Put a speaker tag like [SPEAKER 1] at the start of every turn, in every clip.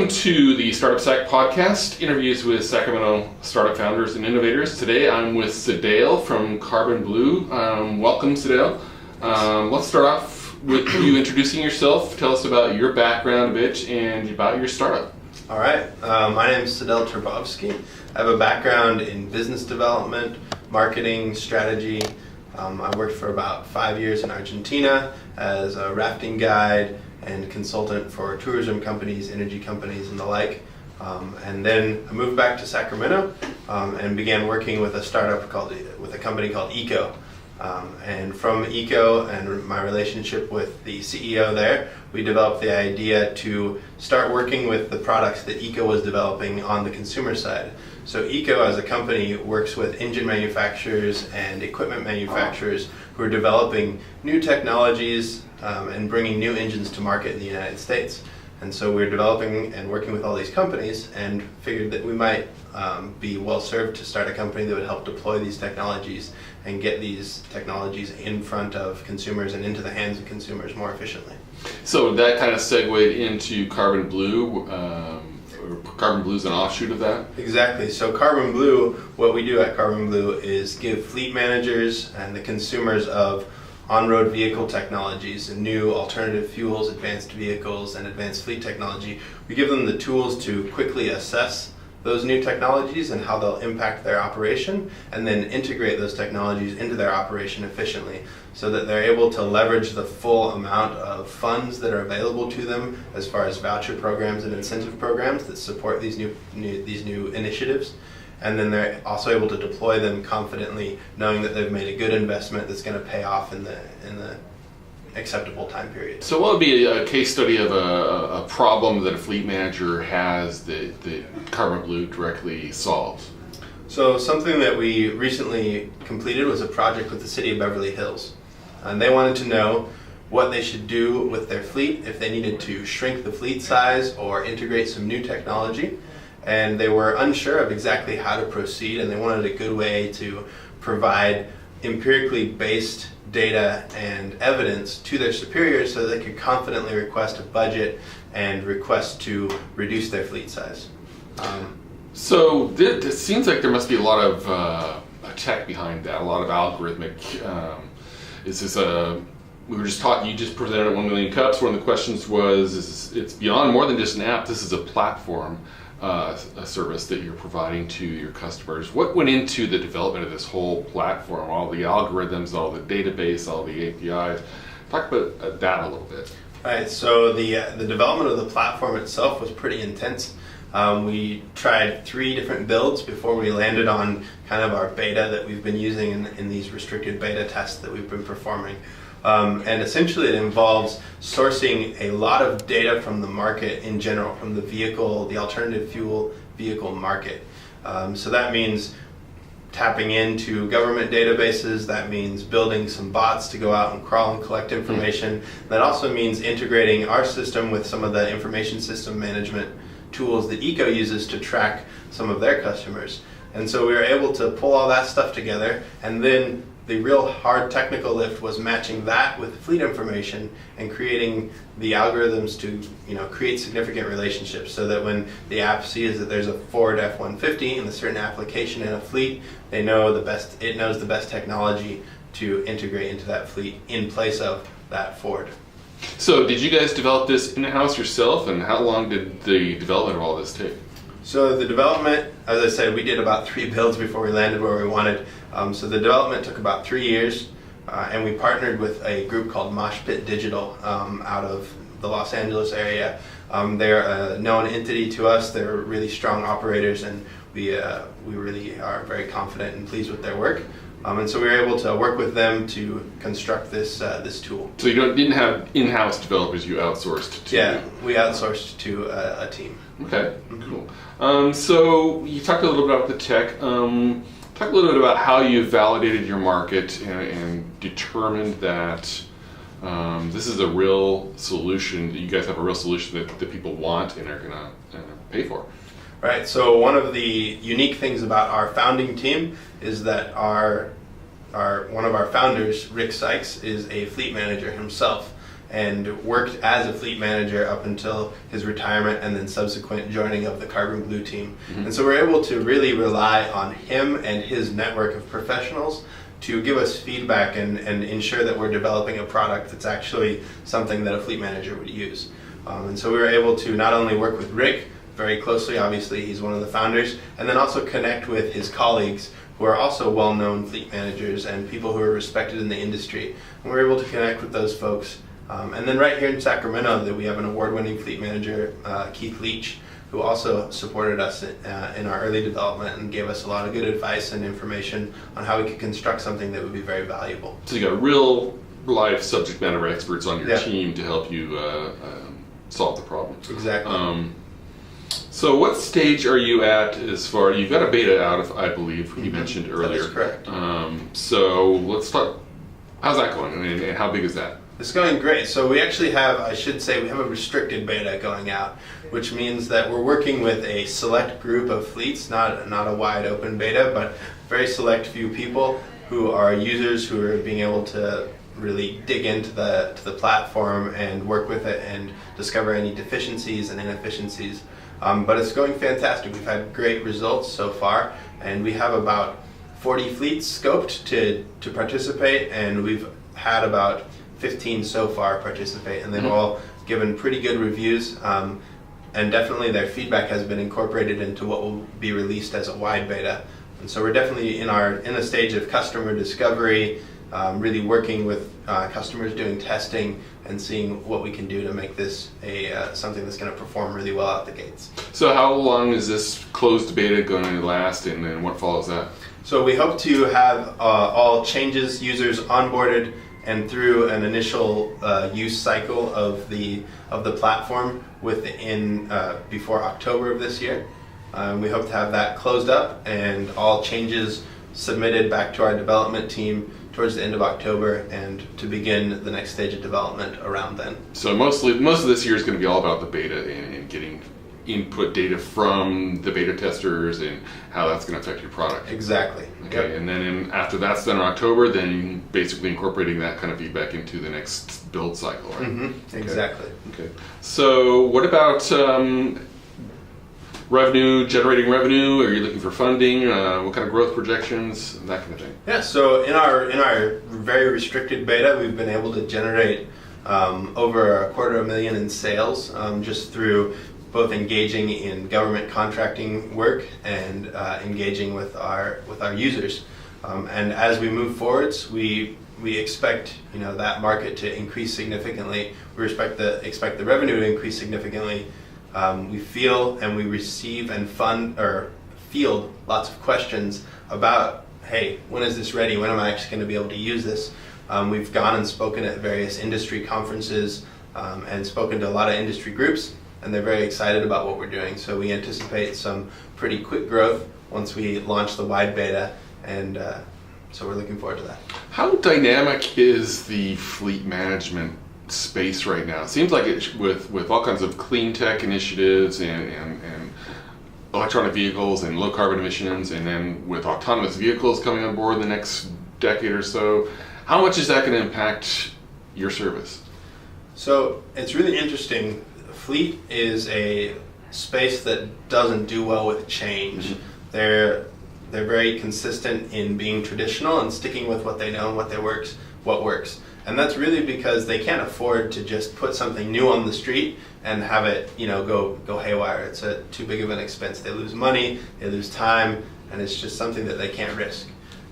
[SPEAKER 1] Welcome to the Startup Sac podcast, interviews with Sacramento startup founders and innovators. Today I'm with Sedale from CarbonBlu. Welcome, Sedale. Let's start off with you introducing yourself. Tell us about your background a bit and about your startup.
[SPEAKER 2] All right. My name is Sedale Turbovsky. I have a background in business development, marketing, strategy. I worked for about 5 years in Argentina as a rafting guide and consultant for tourism companies, energy companies, and the like. And then I moved back to Sacramento and began working with a company called Eco. And from Eco and my relationship with the CEO there, we developed the idea to start working with the products that Eco was developing on the consumer side. So Eco as a company works with engine manufacturers and equipment manufacturers who are developing new technologies and bringing new engines to market in the United States. And so we're developing and working with all these companies and figured that we might be well served to start a company that would help deploy these technologies and get these technologies in front of consumers and into the hands of consumers more efficiently.
[SPEAKER 1] So that kind of segued into CarbonBlu. CarbonBlu is an offshoot of that?
[SPEAKER 2] Exactly. So CarbonBlu, what we do at CarbonBlu is give fleet managers and the consumers of on-road vehicle technologies and new alternative fuels, advanced vehicles, and advanced fleet technology. We give them the tools to quickly assess those new technologies and how they'll impact their operation, and then integrate those technologies into their operation efficiently so that they're able to leverage the full amount of funds that are available to them as far as voucher programs and incentive programs that support these new initiatives. And then they're also able to deploy them confidently, knowing that they've made a good investment that's going to pay off in the acceptable time period.
[SPEAKER 1] So what would be a case study of a problem that a fleet manager has that CarbonBlu directly solves?
[SPEAKER 2] So something that we recently completed was a project with the city of Beverly Hills. And they wanted to know what they should do with their fleet, if they needed to shrink the fleet size or integrate some new technology. And they were unsure of exactly how to proceed, and they wanted a good way to provide empirically based data and evidence to their superiors so that they could confidently request a budget and request to reduce their fleet size.
[SPEAKER 1] So it seems like there must be a lot of tech behind that, a lot of algorithmic. Is this we were just talking, you just presented at 1 million cups. One of the questions was, it's beyond more than just an app, this is a platform. A service that you're providing to your customers. What went into the development of this whole platform, all the algorithms, all the database, all the APIs? Talk about that a little bit.
[SPEAKER 2] Right, so the development of the platform itself was pretty intense. We tried 3 different builds before we landed on kind of our beta that we've been using in these restricted beta tests that we've been performing. And essentially it involves sourcing a lot of data from the market in general, from the alternative fuel vehicle market. So that means tapping into government databases, that means building some bots to go out and crawl and collect information. That also means integrating our system with some of the information system management tools that Eco uses to track some of their customers. And so we were able to pull all that stuff together, and then the real hard technical lift was matching that with fleet information and creating the algorithms to create significant relationships so that when the app sees that there's a Ford F-150 in a certain application in a fleet, it knows the best technology to integrate into that fleet in place of that Ford.
[SPEAKER 1] So did you guys develop this in-house yourself, and how long did the development of all this take?
[SPEAKER 2] So the development, as I said, we did about 3 builds before we landed where we wanted. So the development took about 3 years, and we partnered with a group called Mosh Pit Digital out of the Los Angeles area. They're a known entity to us. They're really strong operators, and we really are very confident and pleased with their work. And so we were able to work with them to construct this tool.
[SPEAKER 1] So you didn't have in-house developers, you outsourced to?
[SPEAKER 2] Yeah, we outsourced to a team.
[SPEAKER 1] Okay, cool. So you talked a little bit about the tech. Talk a little bit about how you validated your market and determined that this is a real solution, that you guys have a real solution that people want and are going to pay for.
[SPEAKER 2] Right, so one of the unique things about our founding team is that one of our founders, Rick Sykes, is a fleet manager himself. and worked as a fleet manager up until his retirement and then subsequent joining of the CarbonBlu team. And so we're able to really rely on him and his network of professionals to give us feedback and ensure that we're developing a product that's actually something that a fleet manager would use. And so we were able to not only work with Rick very closely, obviously he's one of the founders, and then also connect with his colleagues who are also well-known fleet managers and people who are respected in the industry. And we're able to connect with those folks. And then right here in Sacramento, that we have an award-winning fleet manager, Keith Leach, who also supported us in our early development and gave us a lot of good advice and information on how we could construct something that would be very valuable.
[SPEAKER 1] So you got real life subject matter experts on your team to help you solve the problem.
[SPEAKER 2] Exactly.
[SPEAKER 1] So what stage are you at as far, you've got a beta out, if I believe you mentioned earlier.
[SPEAKER 2] That is correct.
[SPEAKER 1] So let's talk, how's that going and how big is that?
[SPEAKER 2] It's going great. So we actually have, I should say, we have a restricted beta going out, which means that we're working with a select group of fleets, not a wide open beta, but very select few people who are users who are being able to really dig into the platform and work with it and discover any deficiencies and inefficiencies. But it's going fantastic. We've had great results so far, and we have about 40 fleets scoped to participate, and we've had about 15 so far participate, and they've all given pretty good reviews, and definitely their feedback has been incorporated into what will be released as a wide beta. And so we're definitely in a stage of customer discovery, really working with customers, doing testing, and seeing what we can do to make this something that's going to perform really well out the gates.
[SPEAKER 1] So how long is this closed beta going to last, and then what follows that?
[SPEAKER 2] So we hope to have all changes, users onboarded, and through an initial use cycle of the platform before October of this year. We hope to have that closed up and all changes submitted back to our development team towards the end of October, and to begin the next stage of development around then.
[SPEAKER 1] So most of this year is going to be all about the beta and getting input data from the beta testers and how that's going to affect your product.
[SPEAKER 2] Exactly.
[SPEAKER 1] Okay, yep. And then after that's done in October, then basically incorporating that kind of feedback into the next build cycle, right?
[SPEAKER 2] Mm-hmm. Exactly.
[SPEAKER 1] Okay. So what about generating revenue? Are you looking for funding? What kind of growth projections? That kind of thing.
[SPEAKER 2] Yeah. So in our very restricted beta, we've been able to generate over $250,000 in sales just through both engaging in government contracting work and engaging with our users. And as we move forwards, we expect that market to increase significantly. We expect the revenue to increase significantly. We feel and we receive and field lots of questions about, hey, when is this ready? When am I actually going to be able to use this? We've gone and spoken at various industry conferences and spoken to a lot of industry groups, and they're very excited about what we're doing. So we anticipate some pretty quick growth once we launch the wide beta, and so we're looking forward to that.
[SPEAKER 1] How dynamic is the fleet management space right now? It seems like with all kinds of clean tech initiatives and electronic vehicles and low carbon emissions, and then with autonomous vehicles coming on board in the next decade or so, how much is that going to impact your service?
[SPEAKER 2] So it's really interesting. Fleet is a space that doesn't do well with change. Mm-hmm. They're very consistent in being traditional and sticking with what they know and what works. And that's really because they can't afford to just put something new on the street and have it, go haywire. It's too big of an expense. They lose money, they lose time, and it's just something that they can't risk.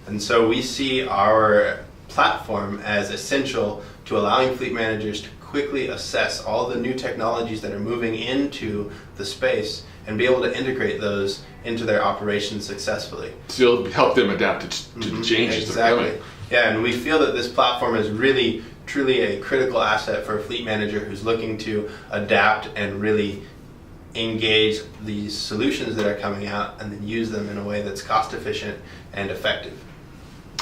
[SPEAKER 2] And so we see our platform as essential to allowing fleet managers to quickly assess all the new technologies that are moving into the space and be able to integrate those into their operations successfully.
[SPEAKER 1] So you'll help them adapt to the changes that are coming.
[SPEAKER 2] Yeah, and we feel that this platform is really, truly a critical asset for a fleet manager who's looking to adapt and really engage these solutions that are coming out and then use them in a way that's cost efficient and effective.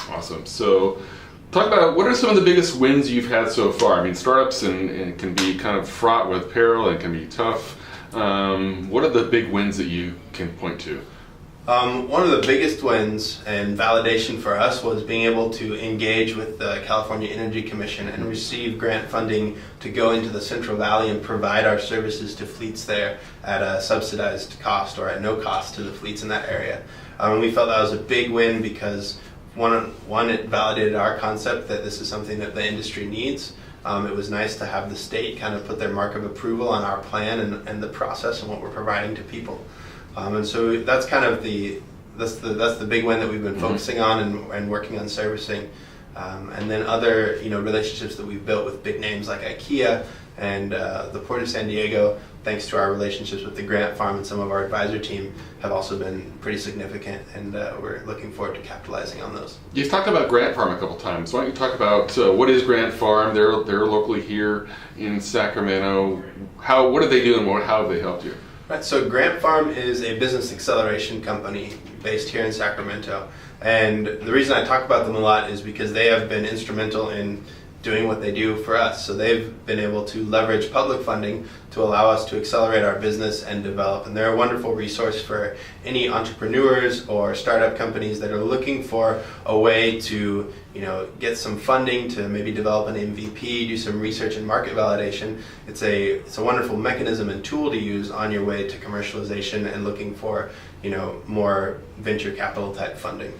[SPEAKER 2] Awesome.
[SPEAKER 1] So talk about what are some of the biggest wins you've had so far. I mean, startups and can be kind of fraught with peril and can be tough. What are the big wins that you can point to?
[SPEAKER 2] One of the biggest wins and validation for us was being able to engage with the California Energy Commission and receive grant funding to go into the Central Valley and provide our services to fleets there at a subsidized cost or at no cost to the fleets in that area. We felt that was a big win because one, it validated our concept that this is something that the industry needs. It was nice to have the state kind of put their mark of approval on our plan and the process and what we're providing to people. And so that's kind of that's the big win that we've been focusing on and working on servicing. And then other relationships that we've built with big names like IKEA and the Port of San Diego, thanks to our relationships with the Grant Farm and some of our advisor team, have also been pretty significant, and we're looking forward to capitalizing on those.
[SPEAKER 1] You've talked about Grant Farm a couple times. Why don't you talk about what is Grant Farm? They're locally here in Sacramento. What do they do and how have they helped you?
[SPEAKER 2] Right, so Grant Farm is a business acceleration company based here in Sacramento. And the reason I talk about them a lot is because they have been instrumental in doing what they do for us. So they've been able to leverage public funding to allow us to accelerate our business and develop. And they're a wonderful resource for any entrepreneurs or startup companies that are looking for a way to get some funding to maybe develop an MVP, do some research and market validation. It's a wonderful mechanism and tool to use on your way to commercialization and looking for more venture capital type funding.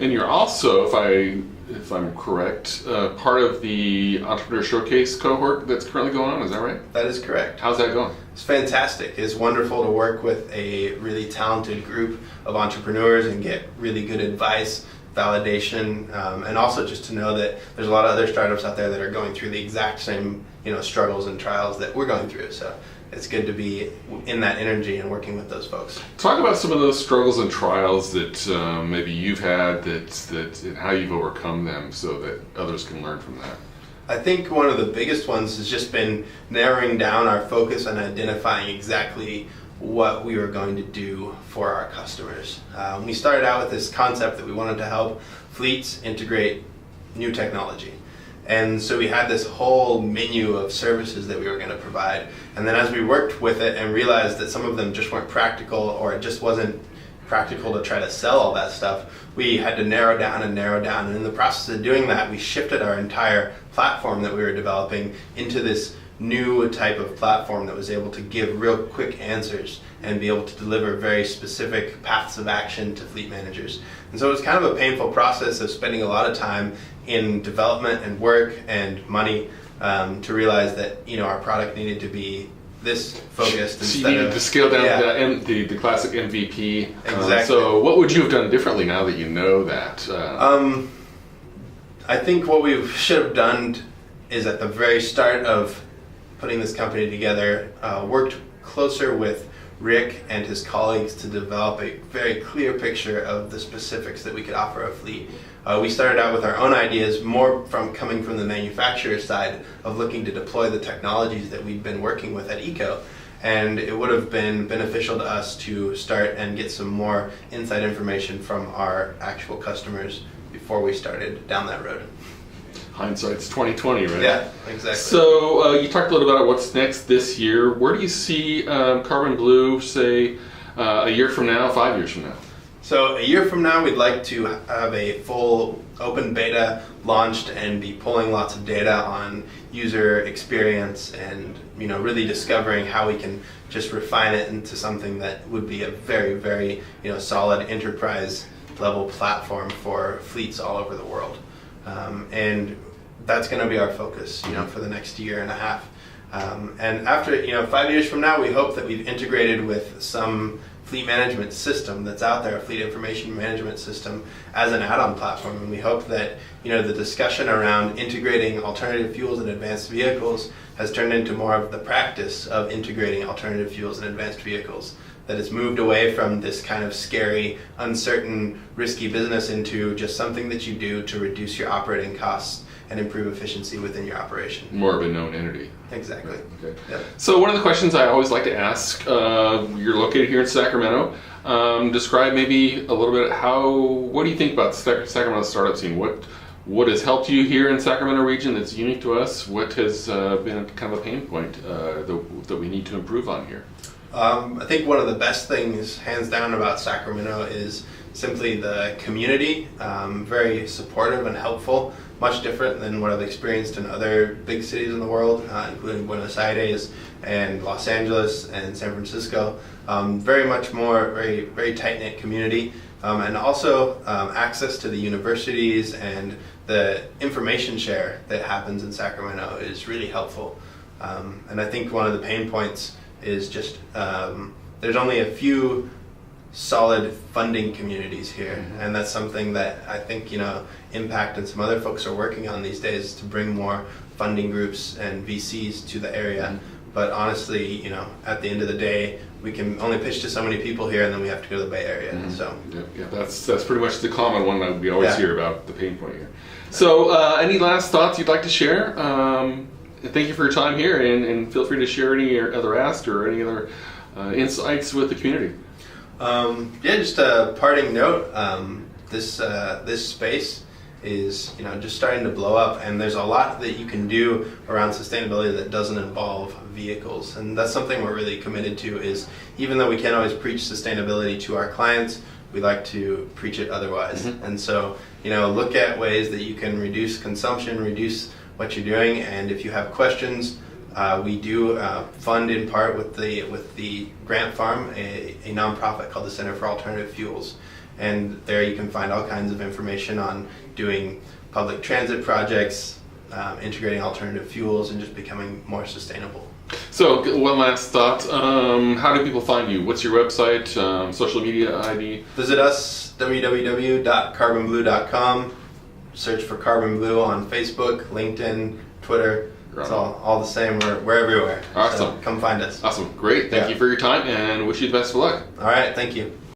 [SPEAKER 1] And you're also, if I'm correct, part of the Entrepreneur Showcase cohort that's currently going on. Is that right?
[SPEAKER 2] That is correct.
[SPEAKER 1] How's that going?
[SPEAKER 2] It's fantastic. It's wonderful to work with a really talented group of entrepreneurs and get really good advice, validation, and also just to know that there's a lot of other startups out there that are going through the exact same struggles and trials that we're going through. So it's good to be in that energy and working with those folks.
[SPEAKER 1] Talk about some of those struggles and trials that maybe you've had, that and how you've overcome them, so that others can learn from that.
[SPEAKER 2] I think one of the biggest ones has just been narrowing down our focus and identifying exactly what we were going to do for our customers. We started out with this concept that we wanted to help fleets integrate new technology. And so we had this whole menu of services that we were going to provide. And then as we worked with it and realized that some of them just weren't practical, or it just wasn't practical to try to sell all that stuff, we had to narrow down. And in the process of doing that, we shifted our entire platform that we were developing into this new type of platform that was able to give real quick answers and be able to deliver very specific paths of action to fleet managers. And so it was kind of a painful process of spending a lot of time in development and work and money to realize that our product needed to be this focused.
[SPEAKER 1] So you needed to scale down the classic MVP.
[SPEAKER 2] Exactly.
[SPEAKER 1] So what would you have done differently now that you know that?
[SPEAKER 2] I think what we should have done is at the very start of putting this company together, worked closer with Rick and his colleagues to develop a very clear picture of the specifics that we could offer a fleet. We started out with our own ideas, more coming from the manufacturer side of looking to deploy the technologies that we'd been working with at ECO. And it would have been beneficial to us to start and get some more inside information from our actual customers before we started down that road.
[SPEAKER 1] Hindsight's 20/20, right?
[SPEAKER 2] Yeah, exactly.
[SPEAKER 1] So you talked a little about what's next this year. Where do you see CarbonBlu, say, a year from now, 5 years from now?
[SPEAKER 2] So a year from now, we'd like to have a full open beta launched and be pulling lots of data on user experience and really discovering how we can just refine it into something that would be a very, very solid enterprise level platform for fleets all over the world. And that's going to be our focus, for the next year and a half. And after, 5 years from now, we hope that we've integrated with some fleet management system that's out there, a fleet information management system, as an add-on platform. And we hope that, the discussion around integrating alternative fuels and advanced vehicles has turned into more of the practice of integrating alternative fuels and advanced vehicles. That it's moved away from this kind of scary, uncertain, risky business into just something that you do to reduce your operating costs and improve efficiency within your operation.
[SPEAKER 1] More of a known entity.
[SPEAKER 2] Exactly.
[SPEAKER 1] Okay.
[SPEAKER 2] Yep.
[SPEAKER 1] So one of the questions I always like to ask, you're located here in Sacramento. Describe maybe a little bit what do you think about the Sacramento startup scene? What has helped you here in Sacramento region that's unique to us? What has been kind of a pain point that we need to improve on here?
[SPEAKER 2] I think one of the best things, hands down, about Sacramento is simply the community. Very supportive and helpful, much different than what I've experienced in other big cities in the world, including Buenos Aires and Los Angeles and San Francisco. Very much more, very tight-knit community. And also access to the universities and the information share that happens in Sacramento is really helpful. And I think one of the pain points is just there's only a few solid funding communities here, and that's something that I think Impact and some other folks are working on these days, to bring more funding groups and VCs to the area. But honestly, at the end of the day, we can only pitch to so many people here, and then we have to go to the Bay Area. So
[SPEAKER 1] yeah, that's pretty much the common one that we always hear about, the pain point here. So any last thoughts you'd like to share? Thank you for your time here, and feel free to share any other asks or any other insights with the community.
[SPEAKER 2] Just a parting note. This space is just starting to blow up, and there's a lot that you can do around sustainability that doesn't involve vehicles, and that's something we're really committed to. Is even though we can't always preach sustainability to our clients, we like to preach it otherwise. And so look at ways that you can reduce consumption, reduce what you're doing, and if you have questions, we do fund in part with the Grant Farm, a nonprofit called the Center for Alternative Fuels. And there you can find all kinds of information on doing public transit projects, integrating alternative fuels, and just becoming more sustainable. So
[SPEAKER 1] one last thought, how do people find you? What's your website, social media ID?
[SPEAKER 2] Visit us, www.carbonblu.com. Search for CarbonBlu on Facebook, LinkedIn, Twitter. It's all the same. We're everywhere.
[SPEAKER 1] Awesome.
[SPEAKER 2] So come find us.
[SPEAKER 1] Awesome. Great. Thank you for your time, and wish you the best of luck.
[SPEAKER 2] All right. Thank you.